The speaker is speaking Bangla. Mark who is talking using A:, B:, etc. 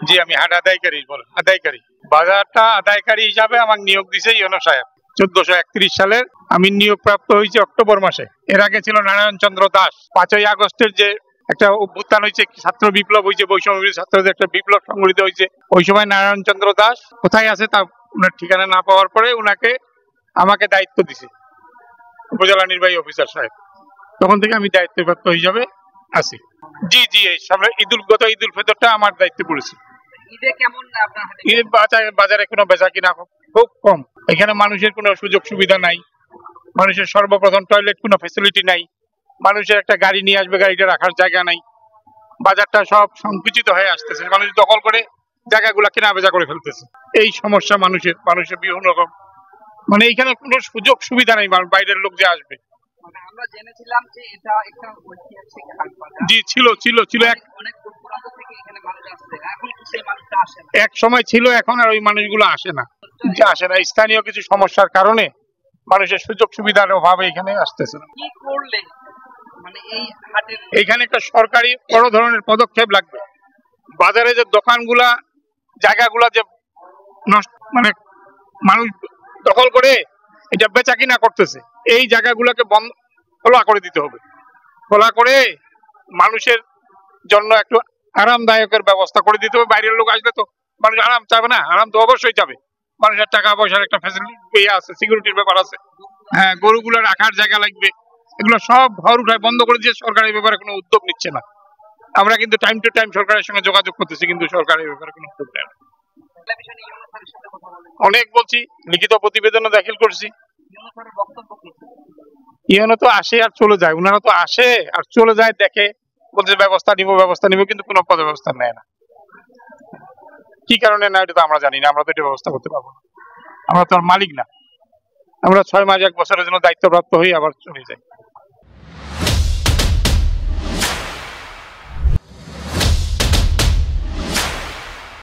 A: জি, আমি হাট আদায়কারী আদায়কারী। বাজারটা আদায়কারী হিসাবে আমার নিয়োগ দিছে ইউনো সাহেব 1431 সালের। আমি নিয়োগ প্রাপ্ত হয়েছি অক্টোবর মাসে। এর আগে ছিল নারায়ণ চন্দ্র দাস। 5ই আগস্টের যে একটা অভ্যুত্থান হয়েছে, ছাত্র বিপ্লব হয়েছে, বৈষম্য ছাত্রদের একটা বিপ্লব সংগঠিত হয়েছে, ওই সময় নারায়ণ চন্দ্র দাস কোথায় আছে তা ওনার ঠিকানা না পাওয়ার পরে ওনাকে আমাকে দায়িত্ব দিছে উপজেলা নির্বাহী অফিসার সাহেব। তখন থেকে আমি দায়িত্বপ্রাপ্ত হিসাবে আছি। জি জি, এই সামনে গত ঈদুল ফিতরটা আমার দায়িত্বে পড়েছে। ঈদের বাজারে কোনো বেচা কিনা খুব কম। এখানে মানুষের কোনো সুযোগ সুবিধা নাই। মানুষের সর্বপ্রথম টয়লেট কোনো ফ্যাসিলিটি নাই। মানুষের একটা গাড়ি নিয়ে আসবে, গাড়িটা রাখার জায়গা নাই। বাজারটা সব সংকুচিত হয়ে আসতেছে, মানুষ দখল করে জায়গাগুলা কেনা বেচা করে ফেলতেছে। এই সমস্যা মানুষের বিভিন্ন রকম, মানে এইখানে কোনো সুযোগ সুবিধা নেই বাইরের লোক যে আসবে।
B: আমরা জেনেছিলাম যে এটা একটা ঐতিহাসিক হাট বাজার।
A: জি, ছিল
B: অনেক দূর দূরান্ত থেকে এখানে মানুষ আসছে। এখন কি সেই মানুষটা আসে না?
A: এক সময় ছিল, এখন আর ওই মানুষগুলো আসে না। স্থানীয় কিছু সমস্যার কারণে মানুষের সুযোগ সুবিধার অভাবে এখানে আসতেছে না।
B: কি করলে মানে এই হাটের
A: এখানে একটা সরকারি বড় ধরনের পদক্ষেপ লাগবে। বাজারে যে দোকানগুলা জায়গাগুলা যে নষ্ট, মানে মানুষ দখল করে এটা বেচা কিনা করতেছে, এই জায়গাগুলোকে বন্ধ খোলা করে দিতে হবে। খোলা করে মানুষের জন্য একটু আরামদায়কের ব্যবস্থা করে দিতে হবে। বাইরের লোক আসলে তো মানুষ আরাম চাবে না? আরাম তো অবশ্যই চাবে। মানুষের টাকা পয়সার একটা ফ্যাসিলিটি আছে, সিকিউরিটির ব্যাপার আছে। হ্যাঁ, গরুগুলো রাখার জায়গা লাগবে। এগুলো সব ঘর উঠায় বন্ধ করে দিয়ে সরকারের ব্যাপারে কোনো উদ্যোগ নিচ্ছে না। আমরা কিন্তু টাইম টু টাইম সরকারের সঙ্গে যোগাযোগ করতেছি, কিন্তু সরকারের ব্যাপারে কোনো উদ্যোগ নেয় না। অনেক বলছি, লিখিত প্রতিবেদনও দাখিল করছি। ইউনো তো আসে আর চলে যায়, ওনারা তো আসে আর চলে যায়, দেখে বলছে ব্যবস্থা নিব, কিন্তু কোনো পদ ব্যবস্থা নেয় না। কি কারণে না এটা তো আমরা জানি না। আমরা তো এটা ব্যবস্থা করতে পারবো না, আমরা তো আর মালিক না। আমরা 6 মাস 1 বছরের জন্য দায়িত্বপ্রাপ্ত হই, আবার চলে যাই।